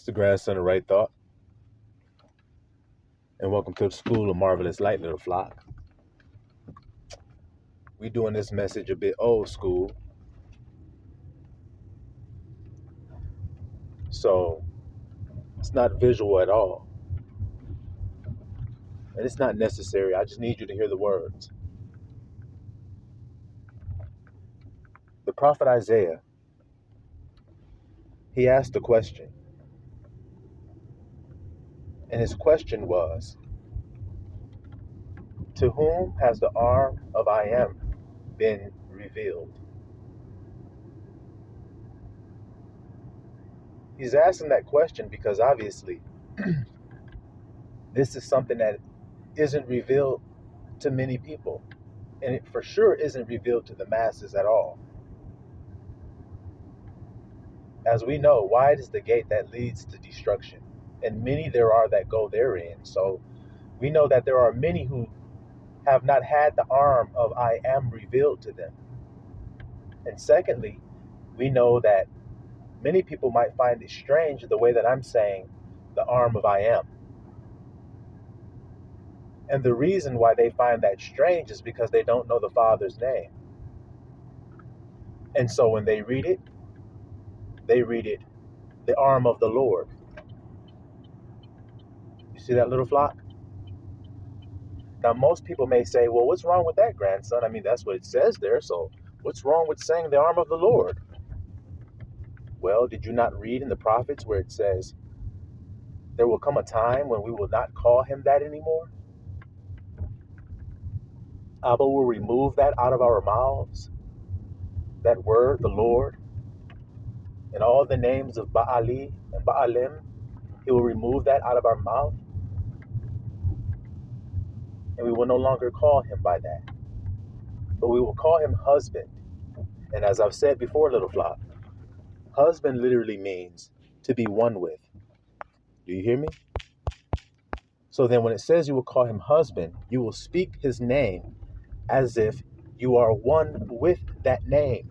It's the grandson of Right Thought, and welcome to the School of Marvelous Light, little flock. We doing this message a bit old school, so it's not visual at all, and it's not necessary. I just need you to hear the words. The prophet Isaiah, he asked a question, and his question was, to whom has the arm of I am been revealed? He's asking that question because obviously this is something that isn't revealed to many people, and it for sure isn't revealed to the masses at all. As we know, wide is the gate that leads to destruction, and many there are that go therein. So we know that there are many who have not had the arm of I am revealed to them. And secondly, we know that many people might find it strange the way that I'm saying the arm of I am. And the reason why they find that strange is because they don't know the Father's name. And so when they read it, the arm of the Lord. You see that, little flock? Now, most people may say, well, what's wrong with that, grandson? I mean, that's what it says there. So what's wrong with saying the arm of the Lord? Well, did you not read in the prophets where it says, there will come a time when we will not call him that anymore? Abba will remove that out of our mouths, that word, the Lord, and all the names of Baali and Baalim. He will remove that out of our mouth, and we will no longer call him by that, but we will call him husband. And as I've said before, little flock, husband literally means to be one with. Do you hear me? So then when it says you will call him husband, you will speak his name as if you are one with that name.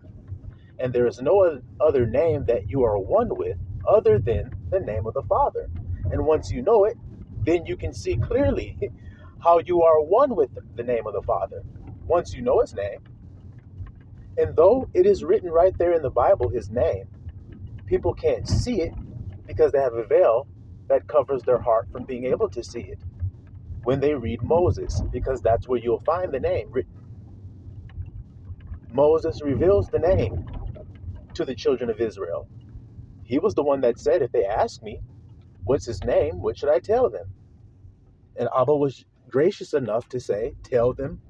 And there is no other name that you are one with other than the name of the Father. And once you know it, then you can see clearly how you are one with the name of the Father. Once you know his name. And though it is written right there in the Bible, his name, people can't see it because they have a veil that covers their heart from being able to see it when they read Moses, because that's where you'll find the name written. Moses reveals the name to the children of Israel. He was the one that said, if they ask me, what's his name, what should I tell them? And Abba was gracious enough to say, tell them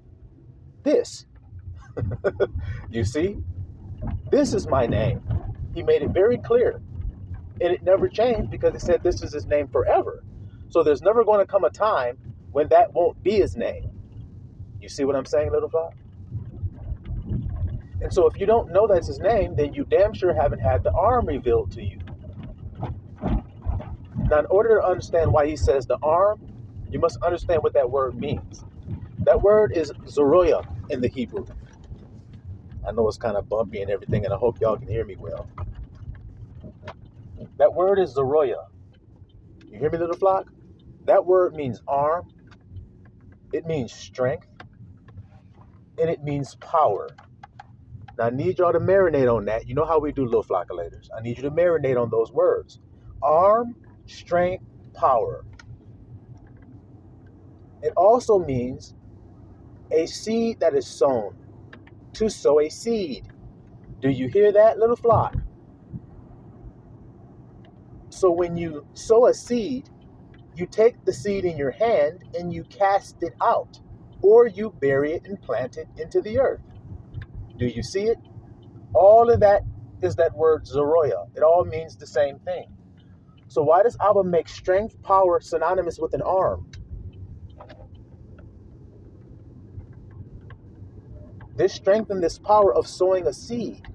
this. You see, this is my name. He made it very clear. And it never changed because he said this is his name forever. So there's never going to come a time when that won't be his name. You see what I'm saying, little flock? And so if you don't know that's his name, then you damn sure haven't had the arm revealed to you. Now, in order to understand why he says the arm, you must understand what that word means. That word is Zeroyah in the Hebrew. I know it's kind of bumpy and everything, and I hope y'all can hear me well. That word is Zeroyah. You hear me, little flock? That word means arm, it means strength, and it means power. Now, I need y'all to marinate on that. You know how we do, little flockulators. I need you to marinate on those words. Arm, strength, power. It also means a seed that is sown. To sow a seed. Do you hear that, little flock? So when you sow a seed, you take the seed in your hand and you cast it out, or you bury it and plant it into the earth. Do you see it? All of that is that word Zeroyah. It all means the same thing. So why does Abba make strength, power synonymous with an arm? This strength and this power of sowing a seed.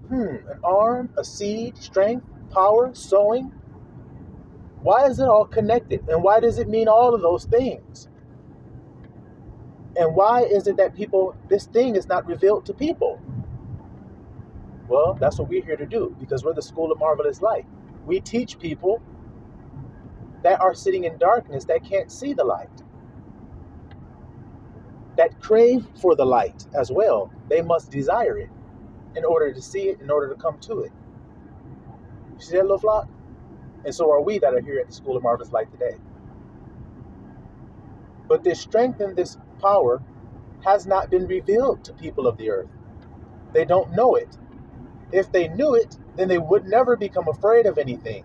An arm, a seed, strength, power, sowing. Why is it all connected? And why does it mean all of those things? And why is it that this thing is not revealed to people? Well, that's what we're here to do because we're the School of Marvelous Light. We teach people that are sitting in darkness that can't see the light, that crave for the light as well. They must desire it in order to see it, in order to come to it. You see that, little flock? And so are we that are here at the School of Marvelous Light today. But this strength and this power has not been revealed to people of the earth. They don't know it. If they knew it, then they would never become afraid of anything.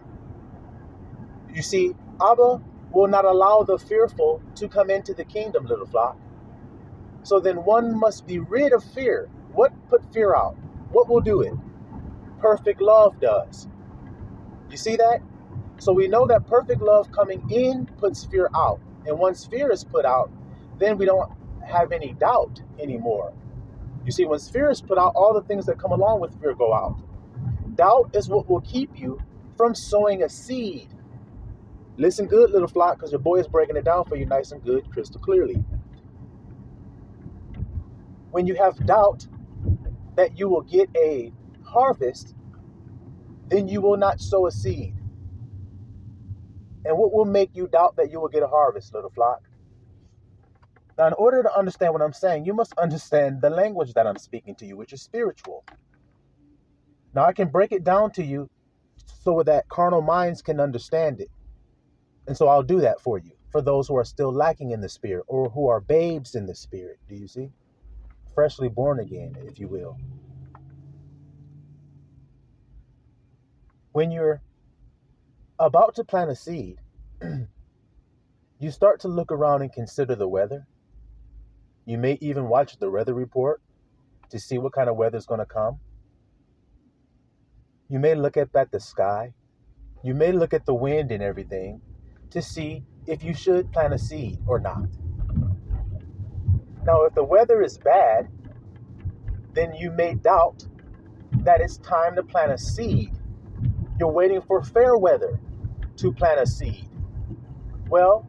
You see, Abba will not allow the fearful to come into the kingdom, little flock. So then one must be rid of fear. What put fear out? What will do it? Perfect love does. You see that? So we know that perfect love coming in puts fear out. And once fear is put out, then we don't have any doubt anymore. You see, when fear is put out, all the things that come along with fear go out. Doubt is what will keep you from sowing a seed. Listen good, little flock, because your boy is breaking it down for you nice and good, crystal clearly. When you have doubt that you will get a harvest, then you will not sow a seed. And what will make you doubt that you will get a harvest, little flock? Now, in order to understand what I'm saying, you must understand the language that I'm speaking to you, which is spiritual. Now, I can break it down to you so that carnal minds can understand it. And so I'll do that for you, for those who are still lacking in the spirit or who are babes in the spirit. Do you see? Freshly born again, if you will. When you're about to plant a seed, you start to look around and consider the weather. You may even watch the weather report to see what kind of weather is going to come. You may look up at the sky. You may look at the wind and everything to see if you should plant a seed or not. Now, if the weather is bad, then you may doubt that it's time to plant a seed. You're waiting for fair weather to plant a seed. Well,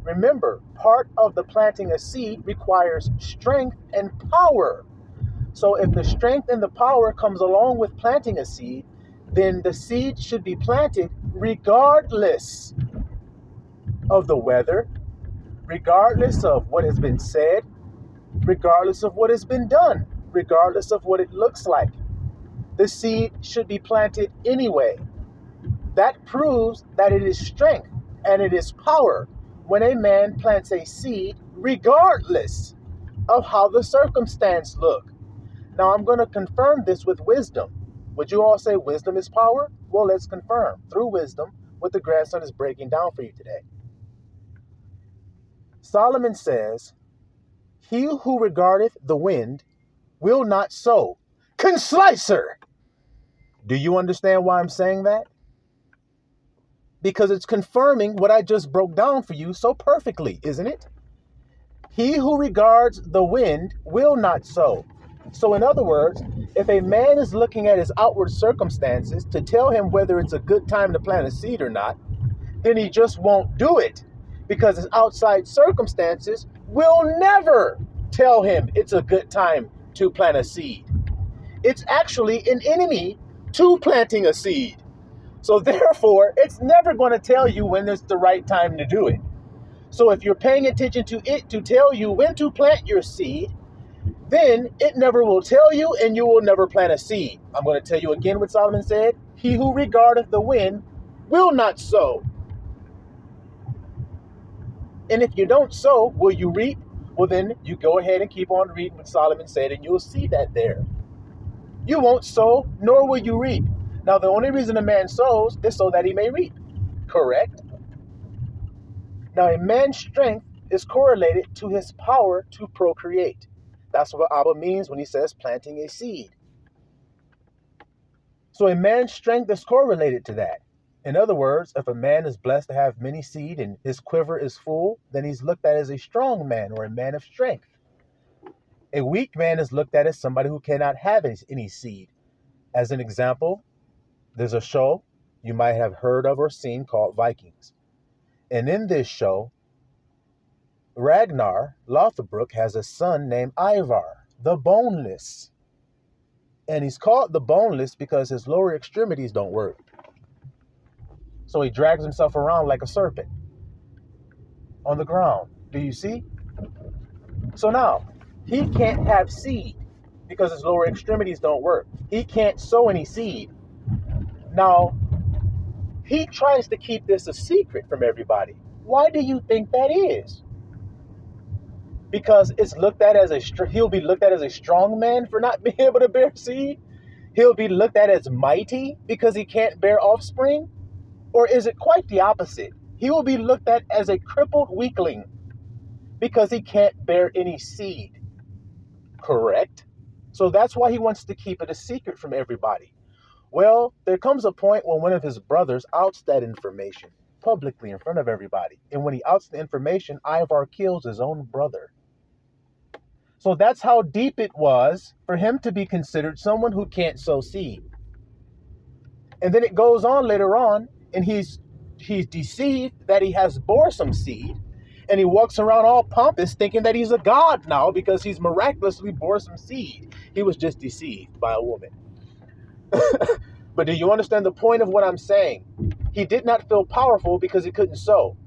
remember, part of the planting a seed requires strength and power. So if the strength and the power comes along with planting a seed, then the seed should be planted regardless of the weather, regardless of what has been said, regardless of what has been done, regardless of what it looks like. The seed should be planted anyway. That proves that it is strength and it is power when a man plants a seed regardless of how the circumstance look. Now, I'm going to confirm this with wisdom. Would you all say wisdom is power? Well, let's confirm through wisdom what the grandson is breaking down for you today. Solomon says, "He who regardeth the wind will not sow." Conslicer! Do you understand why I'm saying that? Because it's confirming what I just broke down for you so perfectly, isn't it? He who regards the wind will not sow. So in other words, if a man is looking at his outward circumstances to tell him whether it's a good time to plant a seed or not, then he just won't do it because his outside circumstances will never tell him it's a good time to plant a seed. It's actually an enemy to planting a seed. So therefore, it's never going to tell you when it's the right time to do it. So if you're paying attention to it to tell you when to plant your seed, then it never will tell you and you will never plant a seed. I'm going to tell you again what Solomon said. He who regardeth the wind will not sow. And if you don't sow, will you reap? Well, then you go ahead and keep on reading what Solomon said and you'll see that there. You won't sow, nor will you reap. Now, the only reason a man sows is so that he may reap. Correct? Now, a man's strength is correlated to his power to procreate. That's what Abba means when he says planting a seed. So a man's strength is correlated to that. In other words, if a man is blessed to have many seed and his quiver is full, then he's looked at as a strong man or a man of strength. A weak man is looked at as somebody who cannot have any seed. As an example, there's a show you might have heard of or seen called Vikings. And in this show, Ragnar Lothbrok has a son named Ivar, the Boneless. And he's called the boneless because his lower extremities don't work. So he drags himself around like a serpent on the ground. Do you see? So now, he can't have seed because his lower extremities don't work. He can't sow any seed. Now, he tries to keep this a secret from everybody. Why do you think that is? Because it's looked at as he'll be looked at as a strong man for not being able to bear seed? He'll be looked at as mighty because he can't bear offspring? Or is it quite the opposite? He will be looked at as a crippled weakling because he can't bear any seed. Correct? So that's why he wants to keep it a secret from everybody. Well, there comes a point when one of his brothers outs that information publicly in front of everybody. And when he outs the information, Ivar kills his own brother. So that's how deep it was for him to be considered someone who can't sow seed. And then it goes on later on, and he's deceived that he has bore some seed, and he walks around all pompous thinking that he's a god now because he's miraculously bore some seed. He was just deceived by a woman. But do you understand the point of what I'm saying? He did not feel powerful because he couldn't sow.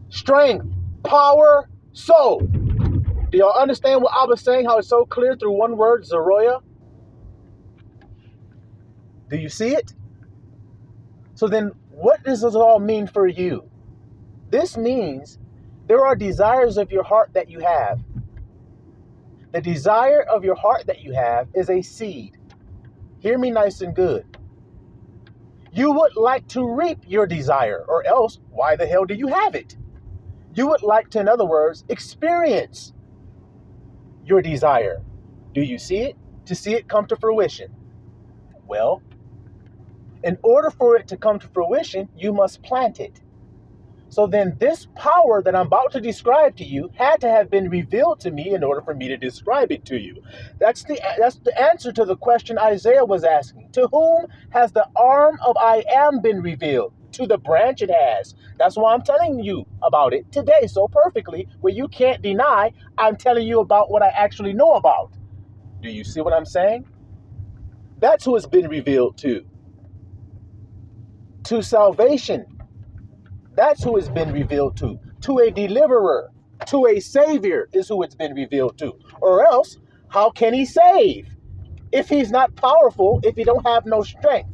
Strength, power, sow. Do y'all understand what I was saying? How it's so clear through one word, Zeroya? Do you see it? So then what does this all mean for you? This means there are desires of your heart that you have. The desire of your heart that you have is a seed. Hear me nice and good. You would like to reap your desire, or else why the hell do you have it? You would like to, in other words, experience your desire. Do you see it? To see it come to fruition. Well, in order for it to come to fruition, you must plant it. So then this power that I'm about to describe to you had to have been revealed to me in order for me to describe it to you. That's the answer to the question Isaiah was asking. To whom has the arm of I am been revealed? To the branch it has. That's why I'm telling you about it today so perfectly, where you can't deny I'm telling you about what I actually know about. Do you see what I'm saying? That's who it's been revealed to. To salvation. That's who it's been revealed to. To a deliverer, to a savior is who it's been revealed to. Or else, how can he save? If he's not powerful, if he don't have no strength.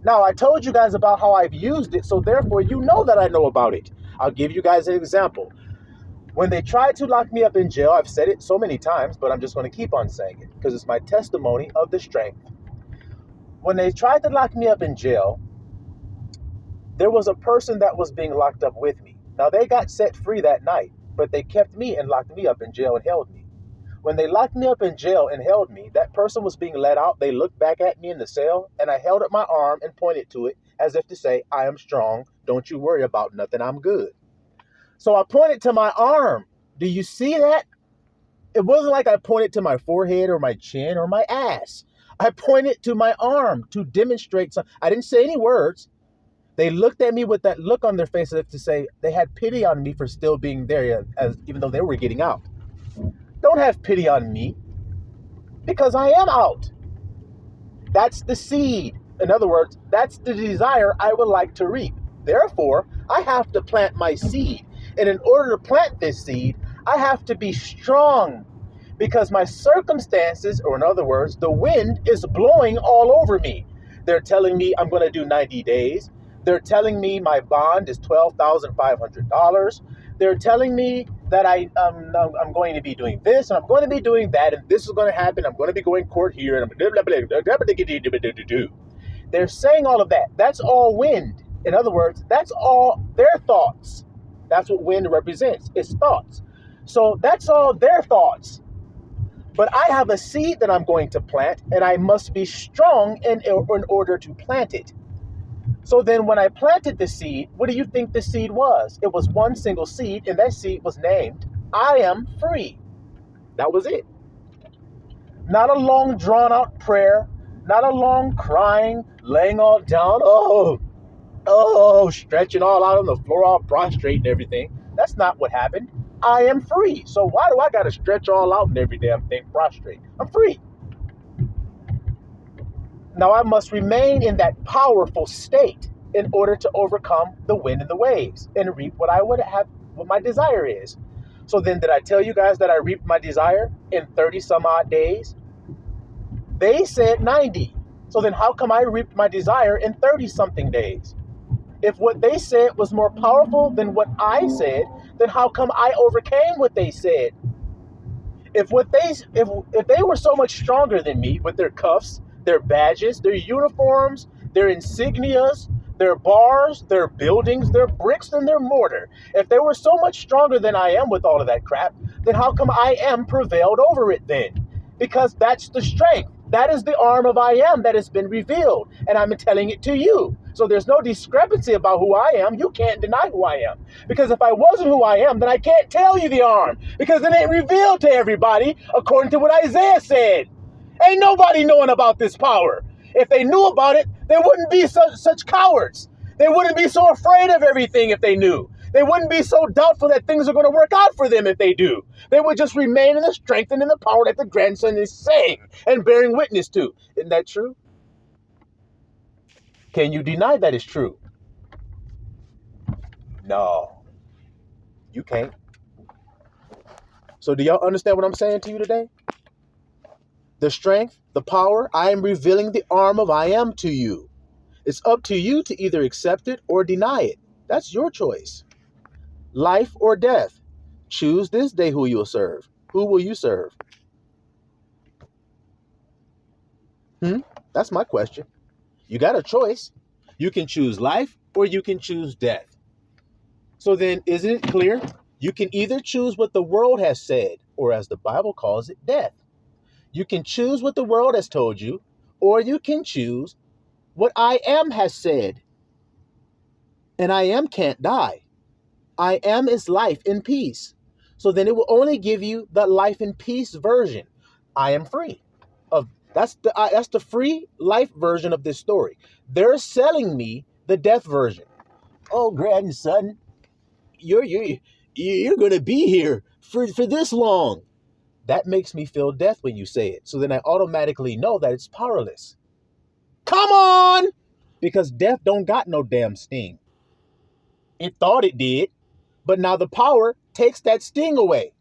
Now, I told you guys about how I've used it, so therefore you know that I know about it. I'll give you guys an example. When they tried to lock me up in jail, I've said it so many times, but I'm just going to keep on saying it because it's my testimony of the strength. When they tried to lock me up in jail, there was a person that was being locked up with me. Now, they got set free that night, but they kept me and locked me up in jail and held me. When they locked me up in jail and held me, that person was being let out. They looked back at me in the cell, and I held up my arm and pointed to it as if to say, I am strong. Don't you worry about nothing. I'm good. So I pointed to my arm. Do you see that? It wasn't like I pointed to my forehead or my chin or my ass. I pointed to my arm to demonstrate something. I didn't say any words. They looked at me with that look on their face as if to say they had pity on me for still being there, even though they were getting out. Don't have pity on me because I am out. That's the seed. In other words, that's the desire I would like to reap. Therefore, I have to plant my seed. And in order to plant this seed, I have to be strong because my circumstances, or in other words, the wind is blowing all over me. They're telling me I'm going to do 90 days. They're telling me my bond is $12,500. They're telling me that I'm going to be doing this and I'm going to be doing that and this is going to happen. I'm going to be going court here and blah, blah, blah, blah, blah. They're saying all of that. That's all wind. In other words, that's all their thoughts. That's what wind represents. It's thoughts. So that's all their thoughts. But I have a seed that I'm going to plant and I must be strong in order to plant it. So then when I planted the seed, what do you think the seed was? It was one single seed, and that seed was named, I am free. That was it. Not a long drawn-out prayer, not a long crying, laying all down, stretching all out on the floor, all prostrate and everything. That's not what happened. I am free. So why do I got to stretch all out and every damn thing prostrate? I'm free. Now I must remain in that powerful state in order to overcome the wind and the waves and reap what I would have, what my desire is. So then, did I tell you guys that I reaped my desire in 30 some odd days? They said 90. So then how come I reaped my desire in 30 something days? If what they said was more powerful than what I said, then how come I overcame what they said? If they were so much stronger than me with their cuffs, their badges, their uniforms, their insignias, their bars, their buildings, their bricks, and their mortar, if they were so much stronger than I am with all of that crap, then how come I am prevailed over it then? Because that's the strength. That is the arm of I am that has been revealed, and I'm telling it to you. So there's no discrepancy about who I am. You can't deny who I am. Because if I wasn't who I am, then I can't tell you the arm, because it ain't revealed to everybody according to what Isaiah said. Ain't nobody knowing about this power. If they knew about it, they wouldn't be such cowards. They wouldn't be so afraid of everything if they knew. They wouldn't be so doubtful that things are going to work out for them if they do. They would just remain in the strength and in the power that the grandson is saying and bearing witness to. Isn't that true? Can you deny that is true? No, you can't. So do y'all understand what I'm saying to you today? The strength, the power, I am revealing the arm of I am to you. It's up to you to either accept it or deny it. That's your choice. Life or death. Choose this day who you'll serve. Who will you serve? That's my question. You got a choice. You can choose life or you can choose death. So then, isn't it clear? You can either choose what the world has said, or as the Bible calls it, death. You can choose what the world has told you, or you can choose what I am has said. And I am can't die. I am is life in peace. So then it will only give you the life in peace version. I am free. That's the free life version of this story. They're selling me the death version. Oh, grandson, you're gonna be here for this long. That makes me feel death when you say it. So then I automatically know that it's powerless. Come on! Because death don't got no damn sting. It thought it did, but now the power takes that sting away.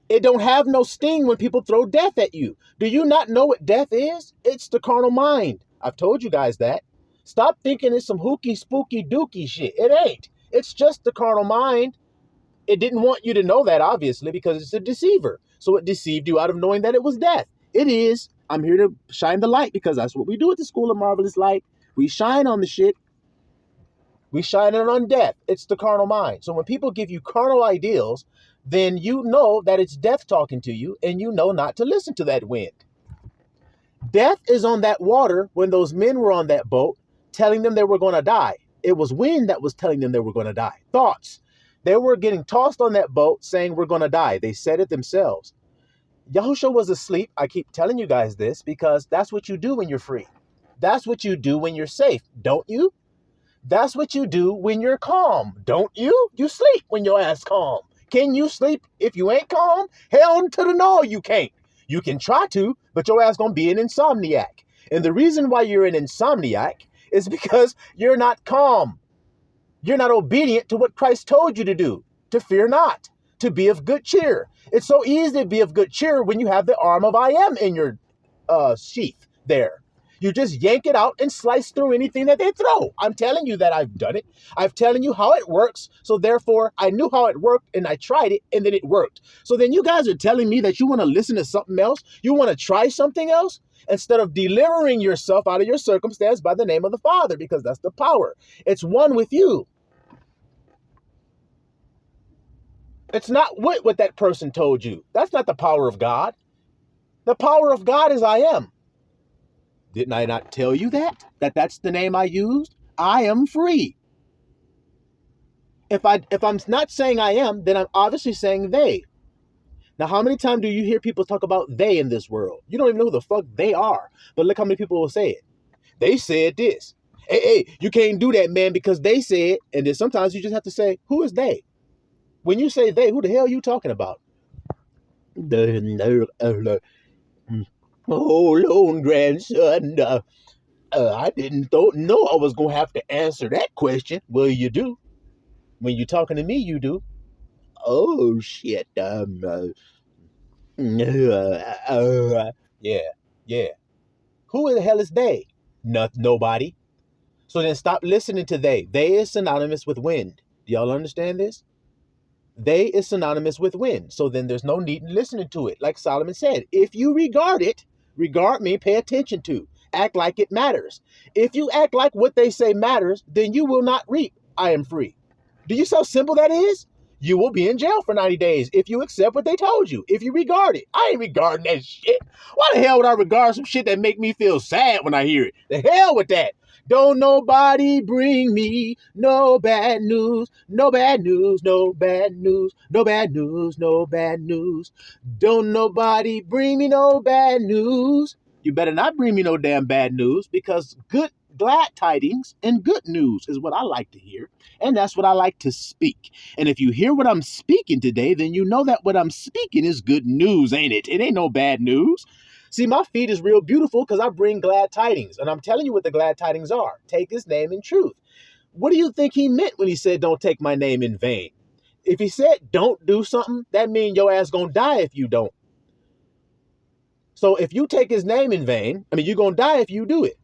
It don't have no sting when people throw death at you. Do you not know what death is? It's the carnal mind. I've told you guys that. Stop thinking it's some hooky, spooky, dookie shit. It ain't. It's just the carnal mind. It didn't want you to know that, obviously, because it's a deceiver. So it deceived you out of knowing that it was death. It is. I'm here to shine the light, because that's what we do at the School of Marvelous Light. We shine on the shit. We shine it on death. It's the carnal mind. So when people give you carnal ideals, then you know that it's death talking to you, and you know not to listen to that wind. Death is on that water when those men were on that boat telling them they were going to die. It was wind that was telling them they were going to die. Thoughts. They were getting tossed on that boat saying we're going to die. They said it themselves. Yahushua was asleep. I keep telling you guys this because that's what you do when you're free. That's what you do when you're safe, don't you? That's what you do when you're calm, don't you? You sleep when your ass calm. Can you sleep if you ain't calm? Hell to the no, you can't. You can try to, but your ass gonna be an insomniac. And the reason why you're an insomniac is because you're not calm. You're not obedient to what Christ told you to do, to fear not, to be of good cheer. It's so easy to be of good cheer when you have the arm of I am in your sheath there. You just yank it out and slice through anything that they throw. I'm telling you that I've done it. I'm telling you how it works. So therefore, I knew how it worked and I tried it and then it worked. So then you guys are telling me that you want to listen to something else? You want to try something else? Instead of delivering yourself out of your circumstance by the name of the Father, because that's the power. It's one with you. It's not what that person told you. That's not the power of God. The power of God is I am. Didn't I not tell you that? That's the name I used? I am free. If I'm not saying I am, then I'm obviously saying they. Now, how many times do you hear people talk about they in this world? You don't even know who the fuck they are. But look how many people will say it. They said this. Hey, you can't do that, man, because they said, and then sometimes you just have to say, who is they? When you say they, who the hell are you talking about? Hold on, grandson. I didn't know I was going to have to answer that question. Well, you do. When you're talking to me, you do. Oh, shit. Yeah, yeah. Who in the hell is they? Nobody. So then stop listening to they. They is synonymous with wind. Do y'all understand this? They is synonymous with wind. So then there's no need in listening to it. Like Solomon said, if you regard it, regard me, pay attention to, act like it matters. If you act like what they say matters, then you will not reap. I am free. Do you see how simple that is? You will be in jail for 90 days if you accept what they told you, if you regard it. I ain't regarding that shit. Why the hell would I regard some shit that make me feel sad when I hear it? The hell with that. Don't nobody bring me no bad news, no bad news, no bad news, no bad news, no bad news. Don't nobody bring me no bad news. You better not bring me no damn bad news, because glad tidings and good news is what I like to hear. And that's what I like to speak. And if you hear what I'm speaking today, then you know that what I'm speaking is good news, ain't it? It ain't no bad news. See, my feed is real beautiful because I bring glad tidings. And I'm telling you what the glad tidings are. Take his name in truth. What do you think he meant when he said, don't take my name in vain? If he said, don't do something, that means your ass gonna die if you don't. So if you take his name in vain, you're gonna die if you do it.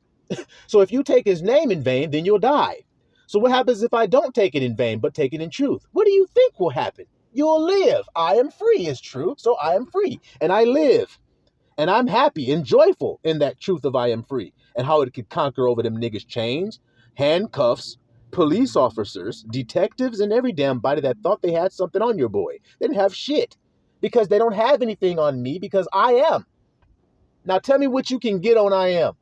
So if you take his name in vain, then you'll die. So what happens if I don't take it in vain, but take it in truth? What do you think will happen? You'll live. I am free is true. So I am free and I live. And I'm happy and joyful in that truth of I am free and how it could conquer over them niggas' chains, handcuffs, police officers, detectives, and every damn body that thought they had something on your boy. They didn't have shit because they don't have anything on me because I am. Now tell me what you can get on I am.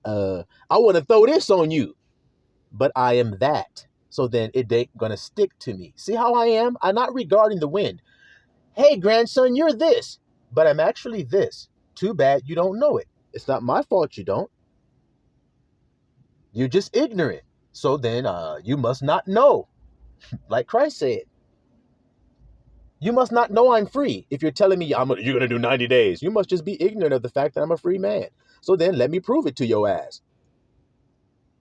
I want to throw this on you, but I am that. So then it ain't going to stick to me. See how I am? I'm not regarding the wind. Hey, grandson, you're this, but I'm actually this. Too bad you don't know it. It's not my fault you don't. You're just ignorant. So then you must not know. Like Christ said. You must not know I'm free. If you're telling me you're going to do 90 days, you must just be ignorant of the fact that I'm a free man. So then let me prove it to your ass.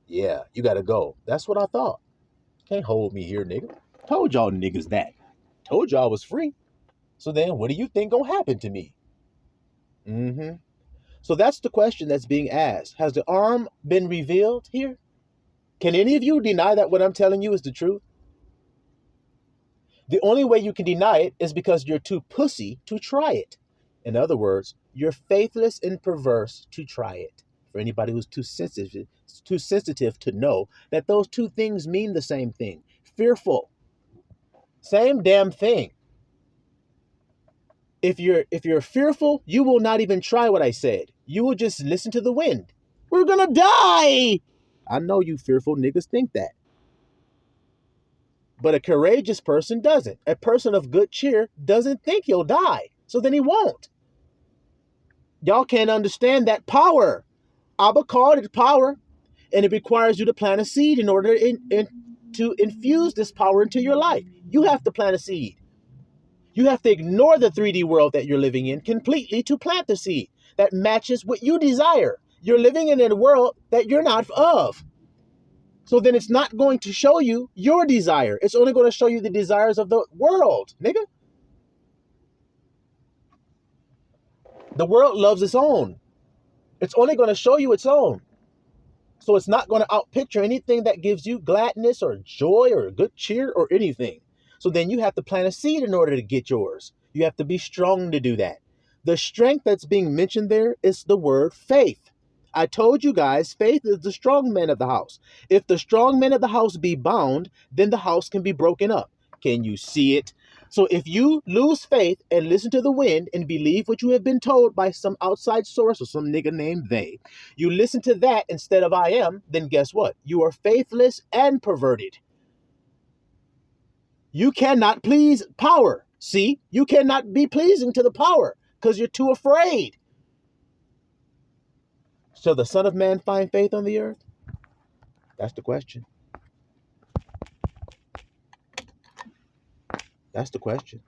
Yeah, you got to go. That's what I thought. Can't hold me here, nigga. Told y'all niggas that. Told y'all I was free. So then what do you think gonna happen to me? So that's the question that's being asked. Has the arm been revealed here? Can any of you deny that what I'm telling you is the truth? The only way you can deny it is because you're too pussy to try it. In other words, you're faithless and perverse to try it. For anybody who's too sensitive to know that those two things mean the same thing. Fearful. Same damn thing. If you're fearful, you will not even try what I said. You will just listen to the wind. We're gonna die. I know you fearful niggas think that. But a courageous person doesn't. A person of good cheer doesn't think he'll die. So then he won't. Y'all can't understand that power. Abba called it power. And it requires you to plant a seed in order to infuse this power into your life. You have to plant a seed. You have to ignore the 3D world that you're living in completely to plant the seed that matches what you desire. You're living in a world that you're not of. So then it's not going to show you your desire. It's only going to show you the desires of the world, nigga. The world loves its own. It's only going to show you its own. So it's not going to outpicture anything that gives you gladness or joy or good cheer or anything. So then you have to plant a seed in order to get yours. You have to be strong to do that. The strength that's being mentioned there is the word faith. I told you guys, faith is the strong man of the house. If the strong man of the house be bound, then the house can be broken up. Can you see it? So if you lose faith and listen to the wind and believe what you have been told by some outside source or some nigga named they, you listen to that instead of I am, then guess what? You are faithless and perverted. You cannot please power. See, you cannot be pleasing to the power because you're too afraid. Shall the Son of Man find faith on the earth? That's the question. That's the question.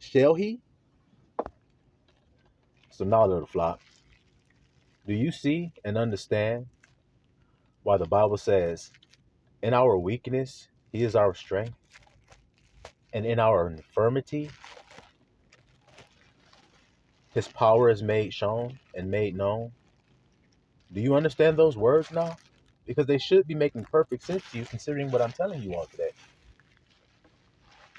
Shall he? So now, little flock, Do you see and understand why the Bible says, in our weakness, he is our strength, and in our infirmity, his power is made shown and made known? Do you understand those words now? Because they should be making perfect sense to you considering what I'm telling you all today.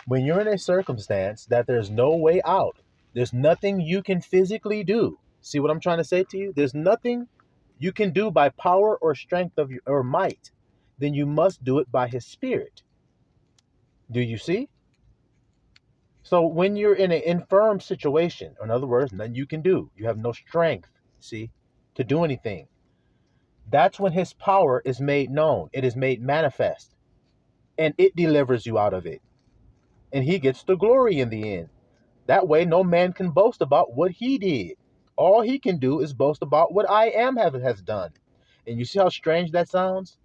When you're in a circumstance that there's no way out, there's nothing you can physically do. See what I'm trying to say to you? There's nothing you can do by power or strength of your or might. Then you must do it by his spirit. Do you see? So when you're in an infirm situation, or in other words, nothing you can do, you have no strength, see, to do anything. That's when his power is made known. It is made manifest. And it delivers you out of it. And he gets the glory in the end. That way, no man can boast about what he did. All he can do is boast about what I am has done. And you see how strange that sounds?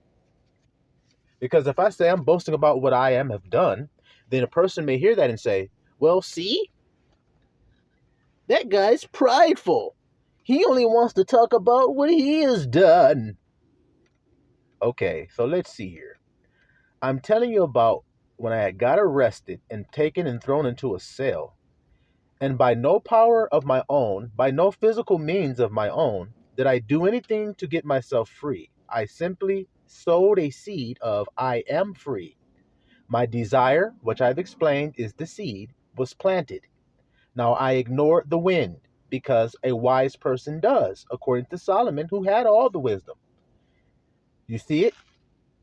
Because if I say I'm boasting about what I am have done, then a person may hear that and say, well, see, that guy's prideful. He only wants to talk about what he has done. Okay, so let's see here. I'm telling you about when I got arrested and taken and thrown into a cell. And by no power of my own, by no physical means of my own, did I do anything to get myself free. I simply sowed a seed of I am free. My desire, which I've explained is the seed, was planted. Now I ignored the wind, because a wise person does, according to Solomon, who had all the wisdom. You see it?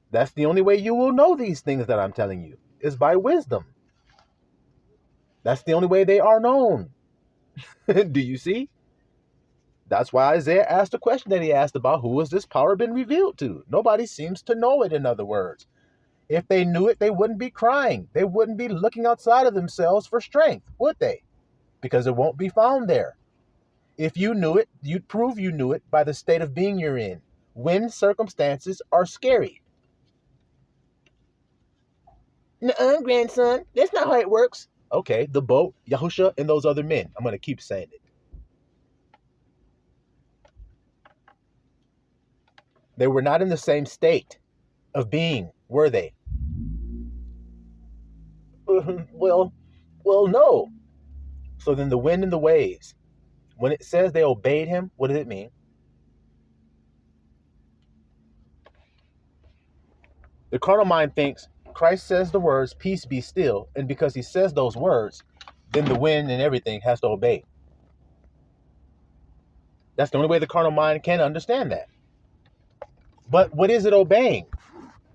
That's the only way you will know these things that I'm telling you, is by wisdom. That's the only way they are known. Do you see? That's why Isaiah asked the question that he asked about who has this power been revealed to. Nobody seems to know it, in other words. If they knew it, they wouldn't be crying. They wouldn't be looking outside of themselves for strength, would they? Because it won't be found there. If you knew it, you'd prove you knew it by the state of being you're in, when circumstances are scary. Nuh-uh, grandson. That's not how it works. Okay, the boat, Yahusha, and those other men. I'm going to keep saying it. They were not in the same state of being, were they? Well, no. So then the wind and the waves, when it says they obeyed him, what does it mean? The carnal mind thinks Christ says the words, peace be still. And because he says those words, then the wind and everything has to obey. That's the only way the carnal mind can understand that. But what is it obeying?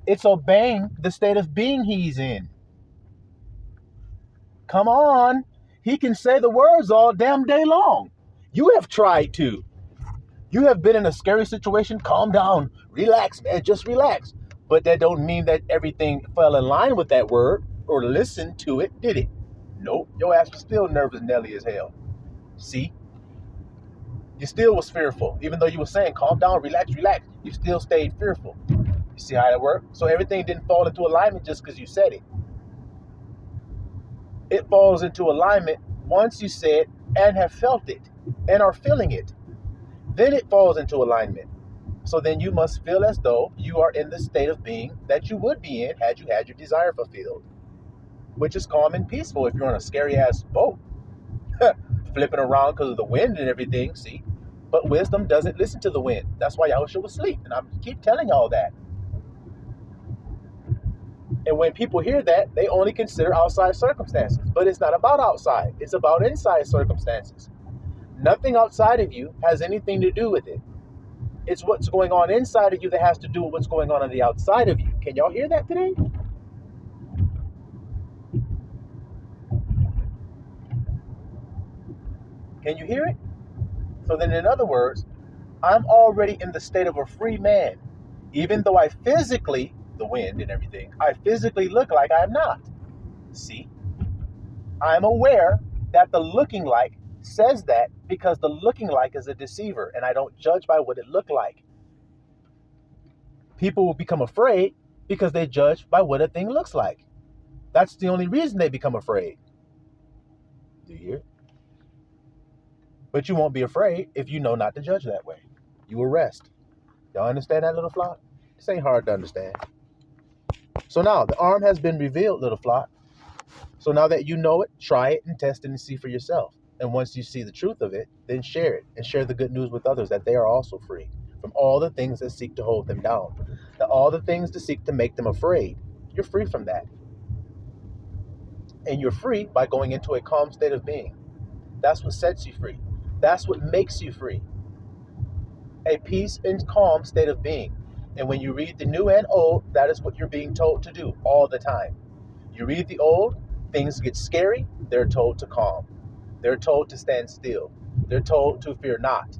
It's obeying the state of being he's in. Come on. He can say the words all damn day long. You have tried to. You have been in a scary situation. Calm down. Relax, man. Just relax. But that don't mean that everything fell in line with that word or listened to it, did it? Nope. Your ass was still nervous Nelly as hell. See? You still was fearful. Even though you were saying, calm down, relax. You still stayed fearful. You see how that worked? So everything didn't fall into alignment just because you said it. It falls into alignment once you say it and have felt it and are feeling it. Then it falls into alignment. So then you must feel as though you are in the state of being that you would be in had you had your desire fulfilled, which is calm and peaceful if you're on a scary ass boat, flipping around because of the wind and everything, see? But wisdom doesn't listen to the wind. That's why Yahushua was asleep. And I keep telling y'all that. And when people hear that, they only consider outside circumstances. But it's not about outside. It's about inside circumstances. Nothing outside of you has anything to do with it. It's what's going on inside of you that has to do with what's going on the outside of you. Can y'all hear that today? Can you hear it? So then, in other words, I'm already in the state of a free man. Even though I physically, the wind and everything, I physically look like I'm not. See? I'm aware that the looking like says that because the looking like is a deceiver, and I don't judge by what it looked like. People will become afraid because they judge by what a thing looks like. That's the only reason they become afraid. Do you hear? But you won't be afraid if you know not to judge that way. You will rest. Y'all understand that, little flock? This ain't hard to understand. So now the arm has been revealed, little flock. So now that you know it, try it and test it and see for yourself. And once you see the truth of it, then share it and share the good news with others that they are also free from all the things that seek to hold them down, that all the things that seek to make them afraid. You're free from that. And you're free by going into a calm state of being. That's what sets you free. That's what makes you free. A peace and calm state of being. And when you read the new and old, that is what you're being told to do all the time. You read the old, things get scary, they're told to calm. They're told to stand still. They're told to fear not.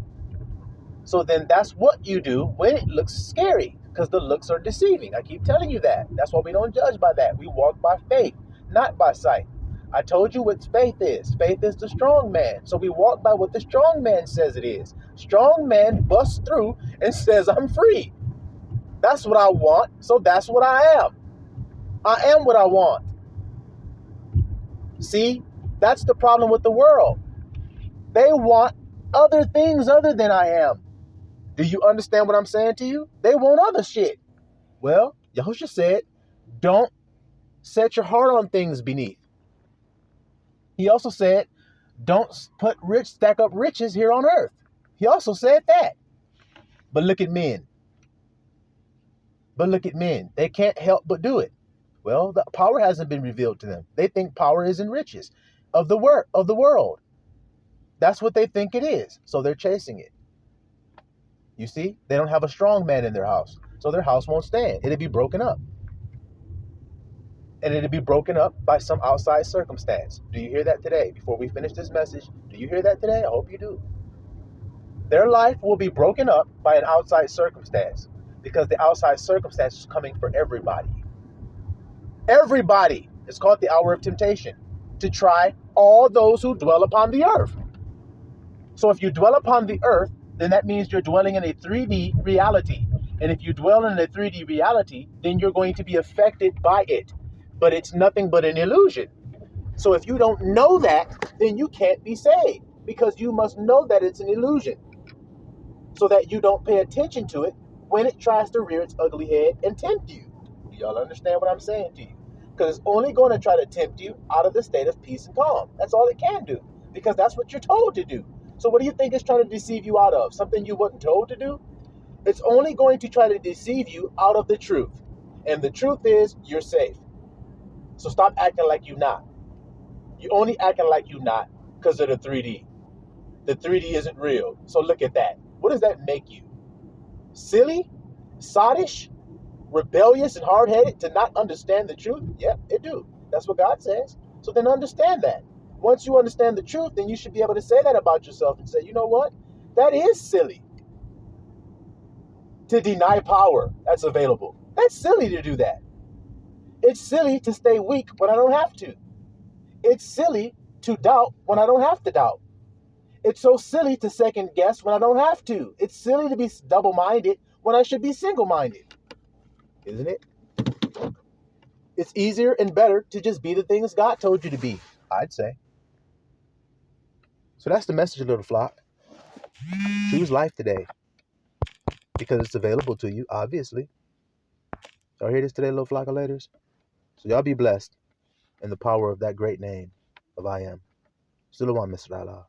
So then that's what you do when it looks scary, because the looks are deceiving. I keep telling you that. That's why we don't judge by that. We walk by faith, not by sight. I told you what faith is. Faith is the strong man. So we walk by what the strong man says it is. Strong man busts through and says, I'm free. That's what I want, so that's what I am. I am what I want. See, that's the problem with the world. They want other things other than I am. Do you understand what I'm saying to you? They want other shit. Well, Yahushua said, don't set your heart on things beneath. He also said, don't stack up riches here on earth. He also said that. But look at men. They can't help but do it. Well, the power hasn't been revealed to them. They think power is in riches of the world. That's what they think it is. So they're chasing it. You see, they don't have a strong man in their house. So their house won't stand. It'll be broken up. And it'll be broken up by some outside circumstance. Do you hear that today? Before we finish this message, do you hear that today? I hope you do. Their life will be broken up by an outside circumstance, because the outside circumstance is coming for everybody. Everybody. It's called the hour of temptation, to try all those who dwell upon the earth. So if you dwell upon the earth, then that means you're dwelling in a 3D reality. And if you dwell in a 3D reality, then you're going to be affected by it. But it's nothing but an illusion. So if you don't know that, then you can't be saved, because you must know that it's an illusion, so that you don't pay attention to it when it tries to rear its ugly head and tempt you. Do y'all understand what I'm saying to you? Because it's only going to try to tempt you out of the state of peace and calm. That's all it can do, because that's what you're told to do. So what do you think it's trying to deceive you out of? Something you wasn't told to do? It's only going to try to deceive you out of the truth. And the truth is, you're safe. So stop acting like you're not. You're only acting like you're not because of the 3D. The 3D isn't real. So look at that. What does that make you? Silly? Sottish? Rebellious and hard-headed to not understand the truth? Yeah, it do. That's what God says. So then understand that. Once you understand the truth, then you should be able to say that about yourself and say, you know what? That is silly. To deny power that's available. That's silly to do that. It's silly to stay weak when I don't have to. It's silly to doubt when I don't have to doubt. It's so silly to second guess when I don't have to. It's silly to be double-minded when I should be single-minded. Isn't it? It's easier and better to just be the things God told you to be, I'd say. So that's the message, little flock. Choose life today, because it's available to you, obviously. Y'all hear this today, little flockulators? So y'all be blessed in the power of that great name of I Am. Shalom, Mr. Allah.